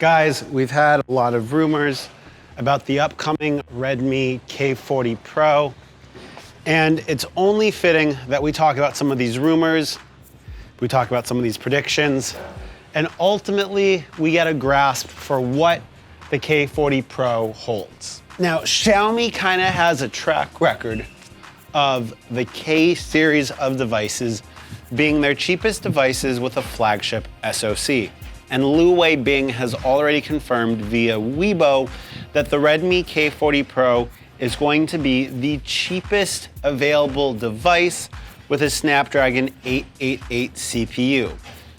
Guys, we've had a lot of rumors about the upcoming Redmi K40 Pro, and it's only fitting that we talk about some of these rumors, we talk about some of these predictions, and ultimately we get a grasp for what the K40 Pro holds. Now, Xiaomi kind of has a track record of the K series of devices being their cheapest devices with a flagship SoC. And weibing has already confirmed via Weibo that the Redmi K40 Pro is going to be the cheapest available device with a Snapdragon 888 CPU.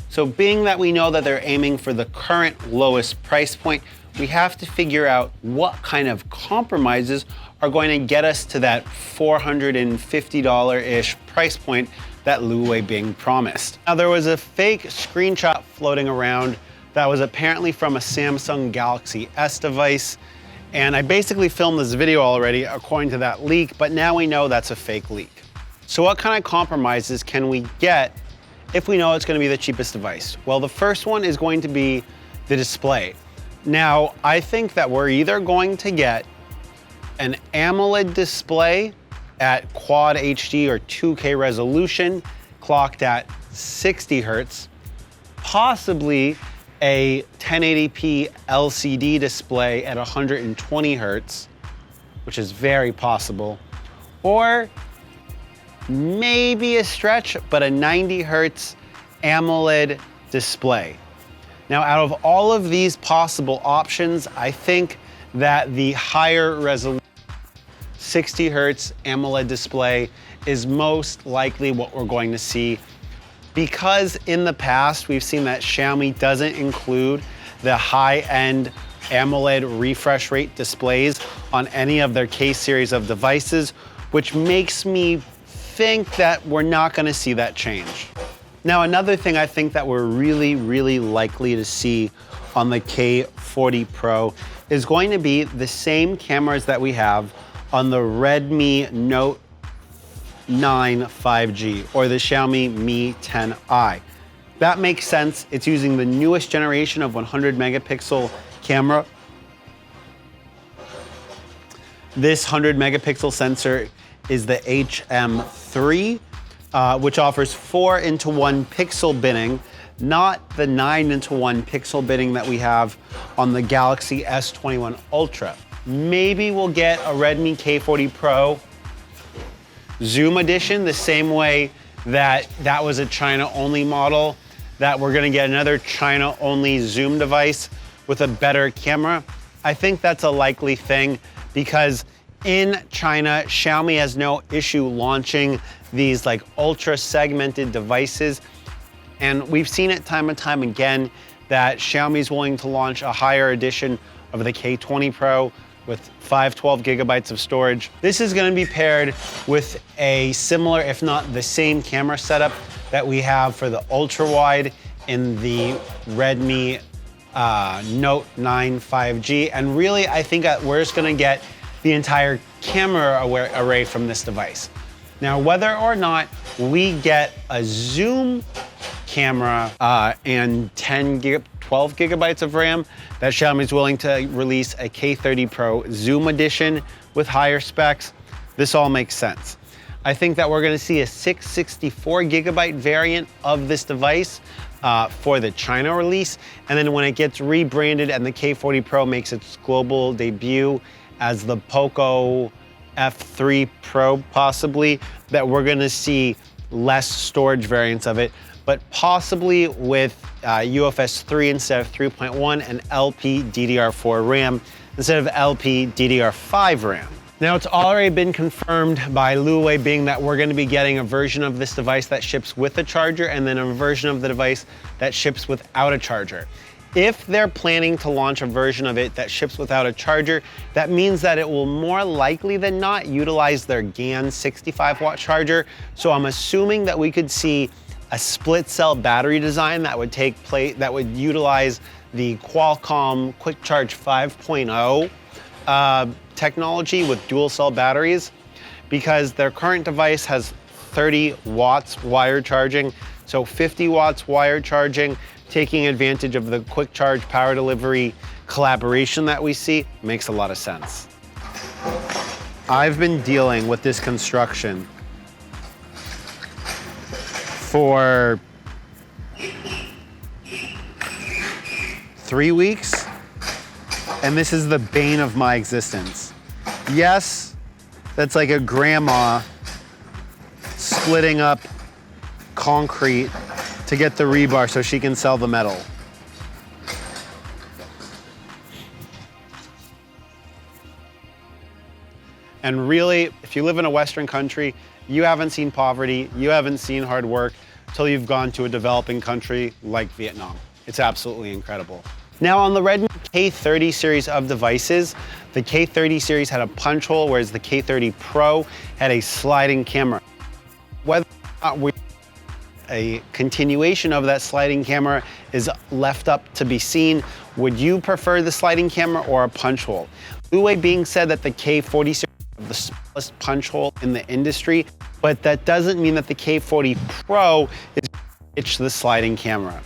So being that we know that they're aiming for the current lowest price point, we have to figure out what kind of compromises are going to get us to that $450-ish price point that weibing promised. Now, there was a fake screenshot floating around that was apparently from a Samsung Galaxy S device, and I basically filmed this video already according to that leak, but now we know that's a fake leak. So what kind of compromises can we get if we know it's going to be the cheapest device? Well, the first one is going to be the display. Now, I think that we're either going to get an AMOLED display at Quad HD or 2K resolution, clocked at 60 Hertz, possibly a 1080p LCD display at 120 Hertz, which is very possible, or maybe a stretch, but a 90 Hertz AMOLED display. Now, out of all of these possible options, I think that the higher resolution 60 Hertz AMOLED display is most likely what we're going to see, because in the past we've seen that Xiaomi doesn't include the high-end AMOLED refresh rate displays on any of their K series of devices, which makes me think that we're not going to see that change. Now, another thing I think that we're really likely to see on the K40 Pro is going to be the same cameras that we have on the Redmi Note 9 5G or the Xiaomi Mi 10i. That makes sense. It's using the newest generation of 100 megapixel camera. This 100 megapixel sensor is the HM3, which offers 4:1 pixel binning, not the 9:1 pixel binning that we have on the Galaxy S21 Ultra. Maybe we'll get a Redmi K40 Pro Zoom edition, the same way that was a China-only model, that we're gonna get another China-only Zoom device with a better camera. I think that's a likely thing because in China, Xiaomi has no issue launching these like ultra segmented devices. And we've seen it time and time again that Xiaomi's willing to launch a higher edition of the K20 Pro with 512 gigabytes of storage. This is gonna be paired with a similar, if not the same camera setup that we have for the ultra wide in the Redmi Note 9 5G. And really, I think we're just gonna get the entire camera array from this device. Now, whether or not we get a zoom camera and 12 gigabytes of RAM, that Xiaomi is willing to release a K30 Pro Zoom edition with higher specs, this all makes sense. I think that we're gonna see a 664 gigabyte variant of this device for the China release. And then when it gets rebranded and the K40 Pro makes its global debut as the Poco F3 Pro possibly, that we're gonna see less storage variants of it, but possibly with UFS 3 instead of 3.1 and LPDDR4 RAM instead of LPDDR5 RAM. Now, it's already been confirmed by weibing that we're gonna be getting a version of this device that ships with a charger and then a version of the device that ships without a charger. If they're planning to launch a version of it that ships without a charger, that means that it will more likely than not utilize their GaN 65-watt charger. So I'm assuming that we could see a split cell battery design that would utilize the Qualcomm Quick Charge 5.0 technology with dual cell batteries, because their current device has 30 watts wired charging. So 50 watts wired charging, taking advantage of the quick charge power delivery collaboration that we see, makes a lot of sense. I've been dealing with this construction for 3 weeks, and this is the bane of my existence. Yes, that's like a grandma splitting up concrete to get the rebar so she can sell the metal. And really, if you live in a Western country, you haven't seen poverty, you haven't seen hard work till you've gone to a developing country like Vietnam. It's absolutely incredible. Now on the Redmi K30 series of devices, the K30 series had a punch hole, whereas the K30 Pro had a sliding camera. Whether or not a continuation of that sliding camera is left up to be seen. Would you prefer the sliding camera or a punch hole? Weibing said that the K40 series the smallest punch hole in the industry, but that doesn't mean that the K40 Pro is ditch the sliding camera.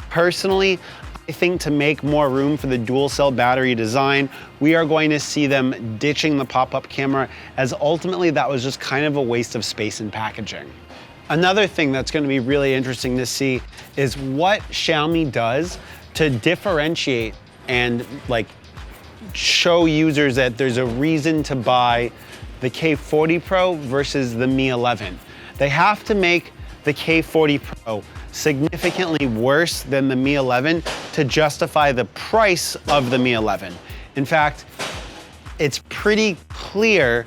Personally, I think to make more room for the dual cell battery design, we are going to see them ditching the pop-up camera, as ultimately that was just kind of a waste of space and packaging. Another thing that's going to be really interesting to see is what Xiaomi does to differentiate and show users that there's a reason to buy the K40 Pro versus the Mi 11. They have to make the K40 Pro significantly worse than the Mi 11 to justify the price of the Mi 11. In fact, it's pretty clear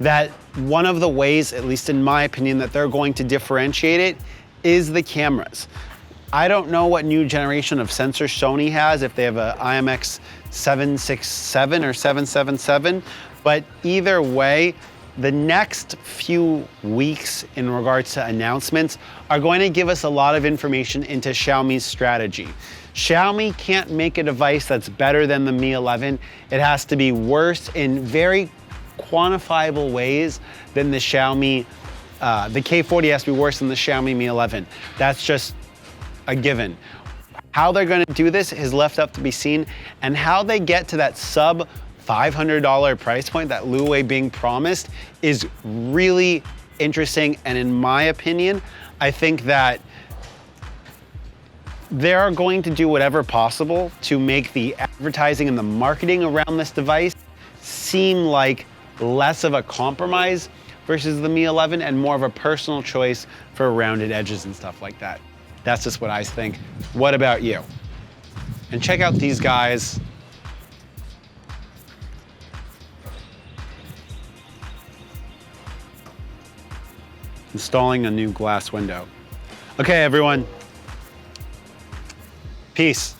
that one of the ways, at least in my opinion, that they're going to differentiate it is the cameras. I don't know what new generation of sensor Sony has, if they have a IMX 767 or 777, but either way, the next few weeks in regards to announcements are going to give us a lot of information into Xiaomi's strategy. Xiaomi can't make a device that's better than the Mi 11. It has to be worse in very quantifiable ways than the Xiaomi, the K40 has to be worse than the Xiaomi Mi 11. That's just a given. How they're going to do this is left up to be seen, and how they get to that sub $500 price point that Lu Weibing promised is really interesting. And in my opinion, I think that they're going to do whatever possible to make the advertising and the marketing around this device seem like less of a compromise versus the Mi 11 and more of a personal choice for rounded edges and stuff like that. That's just what I think. What about you? And check out these guys. Installing a new glass window. Okay, everyone. Peace.